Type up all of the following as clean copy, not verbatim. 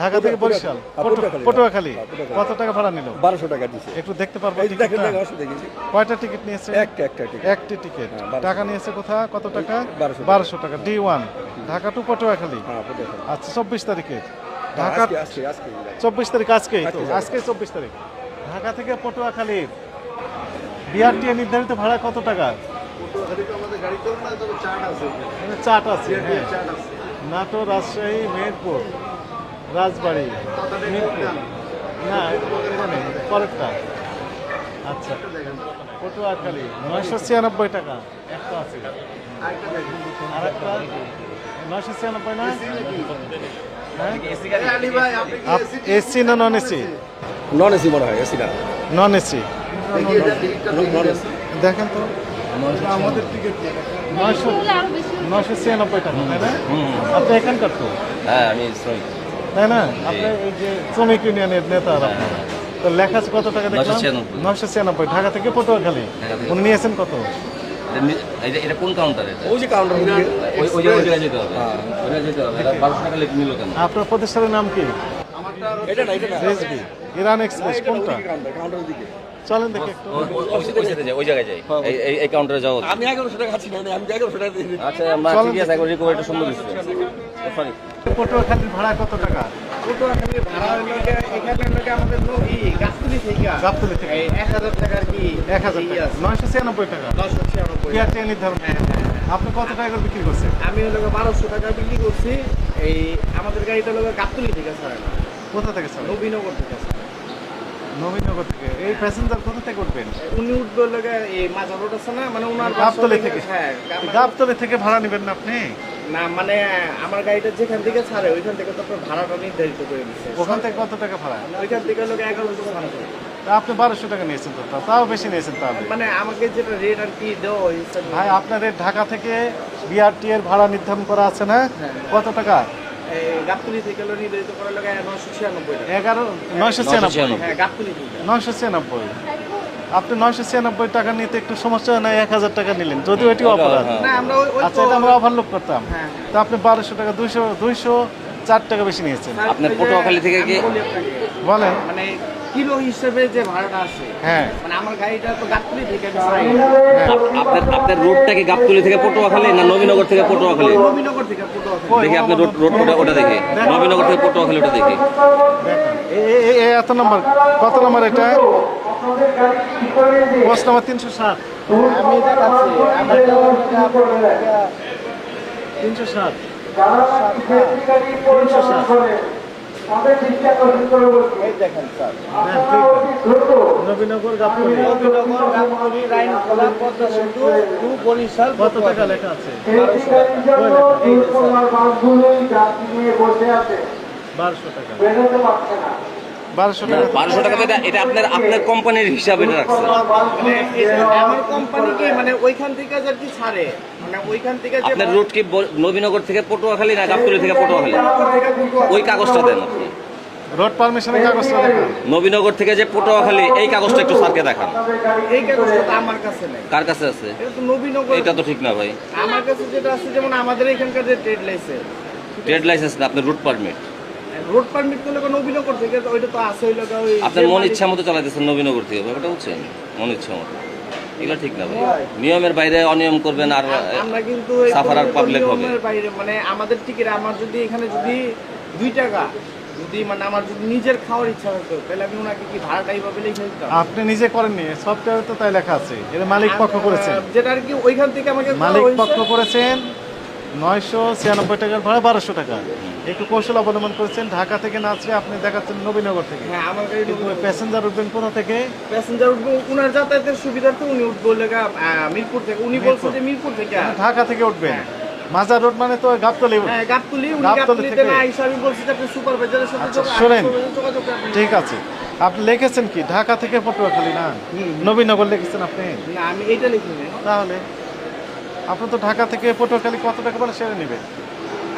ঢাকা থেকে বরিশাল পটুয়াখালী কত টাকা ভাড়া নিল? 1200 টাকা দিছে। একটু দেখতে পারবো এই দেখেন টিকিটটা? অবশ্যই দেখেছি। কয়টা টিকিট নিয়েছে? একটা টিকিট। একটি টিকিট। হ্যাঁ, 1200 টাকা নিয়েছে কোথা কত টাকা? 1200 টাকা D1 ঢাকা টু পটুয়াখালী। হ্যাঁ, পটুয়াখালী। আচ্ছা 24 তারিখে ঢাকা। আজকে 24 তারিখ আজকে তো আজকে 24 তারিখ ঢাকা থেকে পটুয়াখালী বিআরটি নির্ধারিত ভাড়া কত টাকা? এখানে চার্ট আছে, হ্যাঁ। নাটোর, রাজশাহী, মেহেরপুর, রাজবাড়ী, মিরপুর। না এখানে পরেরটা। আচ্ছা পটুয়াখালী 996 টাকা একটা আছে। আর একটা 996 না? এসি না নন এসি? নন এসি মনে হয়, এসি না। Non AC non AC. দেখেন তো আমাদের টিকিট 996 টাকা, তাই না? আপনি এখানকার তো? হ্যাঁ আমি শ্রমিক। তাই না? আপনি এই যে শ্রমিক ইউনিয়নের নেতা আপনারা, তো লেখা আছে কত টাকা দেখলাম? 996 ঢাকা থেকে পটুয়াখালী। উনি নিয়েছেন কত? এটা কোন কাউন্টার? এটা ওই যে কাউন্টার ওই জায়গায় যেতে হবে। ওই জায়গায় যেতে হবে। 1200 টাকা লেট নিল কেন? আপনার প্রতিষ্ঠানের নাম কি? এটা না, এটা না। রেসবি ইরান এক্সপ্রেস কোনটা? কাউন্টারের দিকে। চলেন দেখি একটু। ওই সাথে যাই, ওই জায়গায় যাই। এই কাউন্টারে যাও। আমি 1100 টাকা খাচ্ছি না, আমি 1100 টাকা দিই। আচ্ছা আমরা ঠিক আছে, একবার রিকভার একটা সুন্দর দিচ্ছে। সরি। পটুয়াখালীর ভাড়া কত টাকা? পটুয়াখালীর ভাড়া হলো এখানে আমাদের গাছতলি থেকে গাবতলী থেকে 1000 টাকা আর কি। 1000 টাকা 996 টাকা 996। বিআরটি নির্ধারণ। আপনি কত টাকা করে বিক্রি করছেন? আমি হলো 1200 টাকা বিক্রি করছি। এই আমাদের গাড়িটা হলো গাবতলি থেকে ছাড়ে না, কোথা থেকে স্যার? নবীনগর থেকে ছাড়ে। নবীনগর থেকে। এই প্যাসেঞ্জার কোথা থেকে উঠবেন? উনি উঠবে হলো এই মাজার রোড আছে না, মানে ওনার গাবতলী থেকে? হ্যাঁ গাবতলী থেকে ভাড়া নেবেন না আপনি? না, মানে আমার গাড়িটা যেখান থেকে ছাড়ে ওইখান থেকে তো আপনার ভাড়াটা নির্ধারিত করে দিচ্ছে। ওখান থেকে কত টাকা ভাড়া? ওইখান থেকে হলো 1100 ভাড়া করে। তা আপনি 1200 টাকা নিয়েছেন তো, তাও বেশি নিয়েছেন তাহলে। মানে আমাকে যেটা রেট আর কি দেওয়া হয়েছে ভাই আপনাদের ঢাকা থেকে বিআরটি এর ভাড়া নির্ধারণ করা আছে না? হ্যাঁ। কত টাকা? এই গাবতলী থেকে হলো নির্ধারিত করা লাগে 996 টাকা। 996। হ্যাঁ গাবতলী থেকে। 996। আপনি 996 টাকা নিতে একটু সমস্যা নাই, 1000 টাকা নিলেন, যদিও এটি অপরাধ। না আমরা ওই আচ্ছা এটা আমরা ওভারলুক করতাম। হ্যাঁ। তো আপনি 1200 টাকা 204 টাকা বেশি নিয়েছেন। আপনার পটুয়াখালী থেকে কি আমি বলি আপনাকে, বলেন। মানে কিলো হিসেবে যে ভাড়াটা আসে, হ্যাঁ মানে আমার গাড়িটা তো গাবতলী থেকে আমি চালাই। আপনার রুটটা কি গাবতলী থেকে পটুয়াখালী না নবীনগর থেকে পটুয়াখালী? নবীনগর থেকে পটুয়াখালী। দেখি আপনার রুট ওটা দেখি। নবীনগর থেকে পটুয়াখালী ওটা দেখি। এত নম্বর কত নম্বর এটা? Post number 307। আমি দেখাচ্ছি, আমি তো 307। এই দেখেন স্যার, নবীনগর গাবতলী। নবীনগর গাবতলী রাইনখোলা পদ্মা সেতু টু বরিশাল। কত টাকা লেখা আছে? 1200 টাকা। 1200 টাকা। 1200 টাকা। 1200 টাকা তো এটা আপনার কোম্পানির হিসাবে এটা রাখছে। মানে আমার কোম্পানিকে মানে ওইখান থেকে যে কি ছাড়ে, মানে ওইখান থেকে যে আপনার রুট কি নবীনগর থেকে পটুয়াখালী না গাবতলী থেকে পটুয়াখালী? ওই কাগজটা দেন আপনি। রোড পারমিশনের কাগজটা দেখান। নবীনগর থেকে যে পটুয়াখালী এই কাগজটা একটু স্যারকে দেখান। এই কাগজটা তো আমার কাছে নেই। কার কাছে আছে? এটা তো নবীনগর। এটা তো ঠিক না ভাই। আমার কাছে যেটা আছে, যেমন আমাদের এখানকার যে ট্রেড লাইসেন্স, ট্রেড লাইসেন্স না, আপনার রুট পারমিট। রোড পারমিট করলে নবীনগর থেকে, ওইটা তো আছে হইলো ওই আপনার মন ইচ্ছা মতো চালাইতেছেন নবীনগর থেকে, ব্যাপারটা বুঝছেন? মন ইচ্ছা মতো এগুলো ঠিক না ভাই। নিয়মের বাইরে অনিয়ম করবেন আর আমরা কিন্তু সাফার আর পাবলিক হবে। নিয়মের বাইরে, মানে আমাদের টিকিট, আমার যদি এখানে যদি 2 টাকা যদি মানে আমার যদি নিজের খাওয়ার ইচ্ছা হতো, তাহলে আমি ওনাকে কি ভাড়াটা এইভাবে লিখে দিতাম? আপনি নিজে করেননি, সফটওয়্যারে তো তাই লেখা আছে। এর মালিক পক্ষ করেছেন। যেটা আর কি ওইখান থেকে আমাকে মালিক পক্ষ করেছেন 996 টাকার ভাড়া 1200 টাকা। একটু কৌশল অবলম্বন করেছেন। ঢাকা থেকে না আসলে আপনি দেখাচ্ছেন নবীনগর থেকে। হ্যাঁ, আমার গাড়ি কিন্তু প্যাসেঞ্জার উঠবেন কোথা থেকে? প্যাসেঞ্জার উঠবো উনার যাতায়াতের সুবিধার্থে উনি উঠবো লেগা মিরপুর থেকে। উনি বলছে যে মিরপুর থেকে। ঢাকা থেকে উঠবেন। মাজার রোড মানে তো গাবতলী। হ্যাঁ গাবতলী। উনি গাবতলী গাবতলীতে থেকে না আইসা আমি বলছি যে আপনি সুপারভাইজারের সাথে আচ্ছা, শোনেন। যোগাযোগ করবেন। ঠিক আছে, আপনি লিখেছেন কি ঢাকা থেকে পটুয়াখালী না নবীনগর লিখেছেন আপনি? না, আমি এইটা লিখিনি। তাহলে আপনি তো ঢাকা থেকে পটুয়াখালী কত টাকা বলে সেরে নেবেন।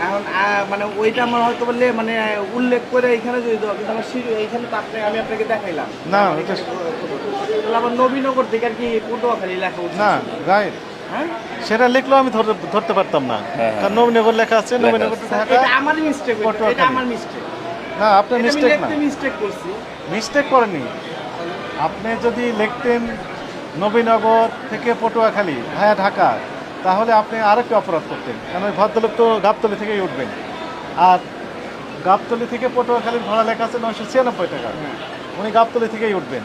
এখন মানে ওইটা আমার হয়তো বললে মানে উল্লেখ করে এখানে যদি দেওয়া, কিন্তু আমার এইখানে তো আমি আপনাকে দেখাইলাম না এটা তাহলে আবার নবীনগর থেকে আর কি পটুয়াখালী লেখা উচিত। না রাইট, হ্যাঁ সেটা লিখলেও আমি ধরতে পারতাম না, কারণ নবীনগর লেখা আছে। নবীনগর to ঢাকা। এটা আমার মিস্টেক, এটা পটুয়াখালী। আমার মিস্টেক। না আপনি এটা আমি মিস্টেক না, লিখতে মিস্টেক করছি। মিস্টেক করেননি। আপনি যদি লিখতেন নবীনগর থেকে পটুয়াখালী ভায়া ঢাকা, তাহলে আপনি আরেকটা অপরাধ করতেন, কারণ ওই ভদ্রলোক তো গাবতলী থেকেই উঠবেন। আর গাবতলী থেকে পটুয়াখালীর ভাড়া লেখা আছে 996 টাকা, উনি গাবতলী থেকেই উঠবেন,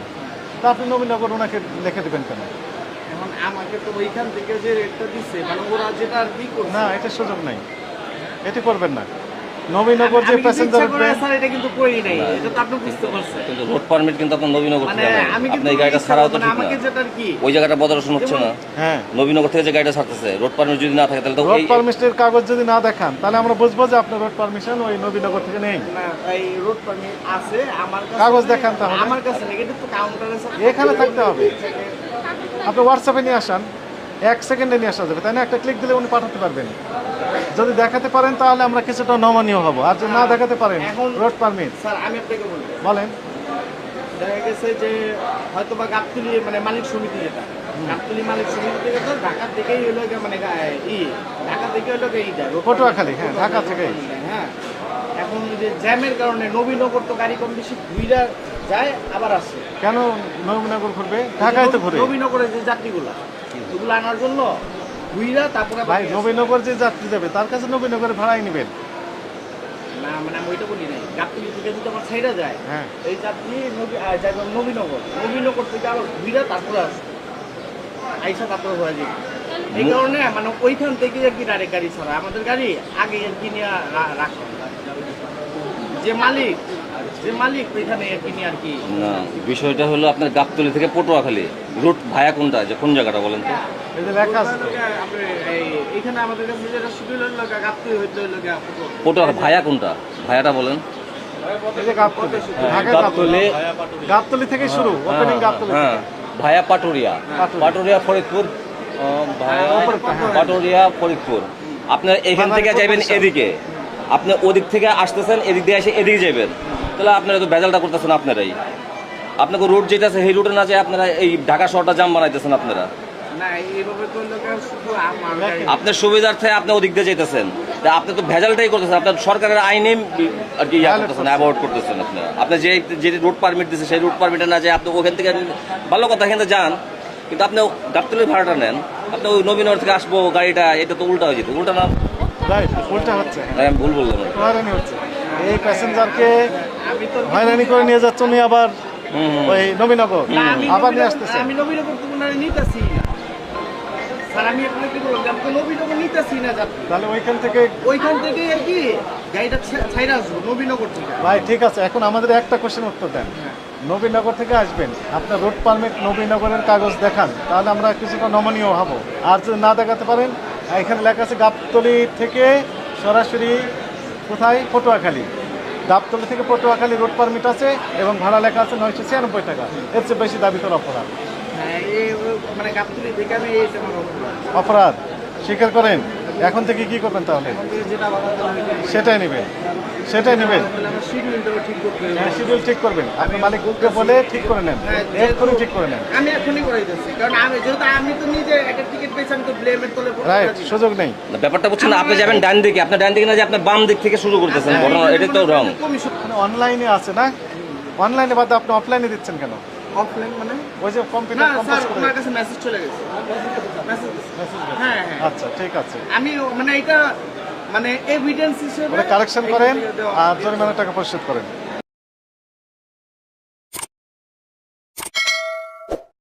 তা আপনি নবীনগর ওনাকে লিখে দেবেন কেন? এখন আমাকে তো ওইখান থেকে যে রেটটা দিচ্ছে, মানে ওরা যেটা আর কি করছে না, এটা সুযোগ নাই, এটি করবেন না। নবীনগর যে আমি কিন্তু প্যাসেঞ্জার ইচ্ছা করে উঠবে, স্যার এটা কিন্তু করি নাই, এটা তো আপনি বুঝতে পারছেন। কিন্তু রোড পারমিট কিন্তু আপনার নবীনগর মানে থেকে নেন। আমি কিন্তু আপনার এই গাড়িটা ইচ্ছা ছাড়াও তো করে, ঠিক আমাকে না। যেটা আর কি ওই জায়গাটা প্রদর্শন হচ্ছে না। হ্যাঁ, নবীনগর থেকে যে গাড়িটা ছাড়তেছে, রোড পারমিট যদি না থাকে তাহলে তো রোড এই- পারমিটের কাগজ যদি না দেখান, তাহলে আমরা বুঝবো যে আপনার রোড পারমিশন ওই নবীনগর থেকে নেই। না, এই রোড পারমিট আছে আমার কাছে, কাগজ দেখান তাহলে। আমার কাছে নেগেটিভ তো কাউন্টারে স্যার এখানে থাকতে হবে। আপনি হোয়াটসঅ্যাপে নিয়ে আসান, 1 সেকেন্ডে নিয়ে আসা যাবে, তাই না? একটা ক্লিক দিলে উনি পাঠাতে পারবেন। যদি দেখাতে পারেন তাহলে আমরা কিছুটা নমনীয় হব, আর যদি না দেখাতে পারেন এখন- রোড পারমিট স্যার আমি আপনাকে বলবো, বলেন। দেখা গেছে যে হয়তো বা গাবতলী মানে মালিক সমিতি, যেটা গাবতলী মালিক সমিতি থেকে তো ঢাকা থেকেই হলো গিয়ে মানে ঢাকা থেকে হলো গিয়ে এইটা পটুয়াখালী, হ্যাঁ, ঢাকা থেকেই। হ্যাঁ, এখন যে জ্যামের কারণে নবীনগর তো গাড়ি কম বেশি ঘুরা যায় আবার আসে। কেন নবীনগর ঘুরবে? ঢাকায় তো ঘুরে। নবীনগরের যে যাত্রীগুলা ওগুলো আনার জন্য ঘুরা তারপরে আবার ভাই নিয়ে আসে। নবীনগর যে যাত্রী যাবে তার কাছে নবীনগরে ভাড়াই নেবেন। না মানে আমি ওইটা বলি নাই, গাবতলী থেকে যদি আমার সাইডে যায়, হ্যাঁ, এই যাত্রী যাবে নবীনগর থেকে আবার ঘুরা তারপরে আসে, আইসা তারপরে হয়ে যাবে। এই কারণে মানে ওইখান থেকে আর কি ডাইরেক্ট গাড়ি ছাড়া আমাদের গাড়ি আগে আর কি নিয়ে রাখা, যে মালিক ওইখানে আর কি নিয়ে আর কি। না, বিষয়টা হলো আপনার গাবতলী থেকে পটুয়াখালী রুট ভায়া কোনটা, যে কোন জায়গাটা বলেন তো? এই যে লেখা আছে তো। এইখানে আমাদের কাছে যেটা শিডিউল হলো গাবতলী হইতে হইলো পটুয়াখালী ভায়া কোনটা, ভায়াটা বলেন। এই যে গাবতলী, ঢাকায় গাবতলী, গাবতলী থেকে শুরু, ওপেনিং গাবতলী হ্যাঁ, থেকে। ভায়া পাটুরিয়া, পাটুরিয়া ফরিদপুর, ভায়া পাটুরিয়া ফরিদপুর। আপনার এখান থেকে যাবেন এদিকে, আপনি ওদিক থেকে আসতেছেন, এদিক দিয়ে এসে এদিকে যাবেন, তাহলে আপনারা তো ভেজালটা করতেছেন আপনারাই। আপনাকে রুট যেটা আছে সেই রুটে না যায় আপনারা এই ঢাকা শহরটা জাম বানাইতেছেন আপনারা। না এইভাবে তো লোকে শুধু আমার গাড়ি আপনার সুবিধার্থে আপনি ওদিক দিয়ে যেতেছেন, তা আপনি তো ভেজালটাই করতেছেন, আপনার সরকারের আইনে আর কি ইয়া করতেছেন, অ্যাভয়েড করতেছেন আপনারা। আপনি যে রুট পারমিট দিচ্ছে সেই রুট পারমিটে না যায় আপনি ওখান থেকে, ভালো কথা, এখান থেকে যান, কিন্তু আপনি গাবতলীর ভাড়াটা নেন, আপনি ওই নবীনগর থেকে আসবো গাড়িটা, এটা তো উল্টা হয়ে যেত, উল্টা না? রাইট, উল্টা হচ্ছে, আমি ভুল বললাম আর কি। হয়রানি হচ্ছে। এই প্যাসেঞ্জারকে আমি তো হয়রানি করে নিয়ে যাচ্ছে উনি, আবার ওই নবীনগর না, আমি আবার নিয়ে নবীনগর- আসতেছে। আমি নবীনগর তো ওনারে নিতেছি না স্যার, আমি আপনাকে বললাম আমি তো নবীনগর নিতেছি না যাত্রী। তাহলে ওইখান থেকে, ওইখান থেকে আর কি গাড়িটা ছাইরা আসবো নবীনগর থেকে। ভাই ঠিক আছে, এখন আমাদের একটা কোশ্চেন উত্তর দেন। নবীনগর থেকে আসবেন, আপনার রোড পারমিট নবীনগরের কাগজ দেখান, তাহলে আমরা কিছুটা নমনীয় হব। আর যদি না দেখাতে পারেন, এখানে লেখা আছে গাবতলী থেকে সরাসরি কোথায়, পটুয়াখালী। গাবতলী থেকে পটুয়াখালী রোড পারমিট আছে এবং ভাড়া লেখা আছে 996 টাকা। এর চেয়ে বেশি দাবি করা অপরাধ। হ্যাঁ, মানে গাবতলী থেকে আমি এই আমার অপরাধ স্বীকার করেন। এখন থেকে কি করবেন তাহলে? যেটা আমার সেটাই নেবেন, সেটাই নেবেন। আমার শিডিউলটা ঠিক করতে হবে। হ্যাঁ, শিডিউল ঠিক করবেন, আপনি মালিককে বলে ঠিক করে নেন, এক্ষুনি ঠিক করে নেন। আমি এখনই করে দিচ্ছি, কারণ যেহেতু আমি তো নিজে একটা টিকিট পেয়েছি, আমি তো ব্লেমের তলে পড়তে রাইট, রাজি না। সুযোগ নেই। না, ব্যাপারটা বুঝছেন না, আপনি যাবেন ডান দিকে, আপনার ডান দিকে না যে আপনার বাম দিক থেকে শুরু করতেছেন ঘটনা, এটা তো রং। কমিশন অনলাইনে আছে না, অনলাইনে বাদে আপনি অফলাইনে দিচ্ছেন কেন? অফলাইন মানে ওই যে না কম্পিউটার স্যার, কম্পোজ করে। ওনার কাছে মেসেজ চলে গেছে। মেসেজ হ্যাঁ হ্যাঁ, আচ্ছা ঠিক আছে, আমি মানে এটা মানে এভিডেন্স হিসেবে ওটা কারেকশন করেন দেওয়া- আর জরিমানা টাকা পরিশোধ করেন।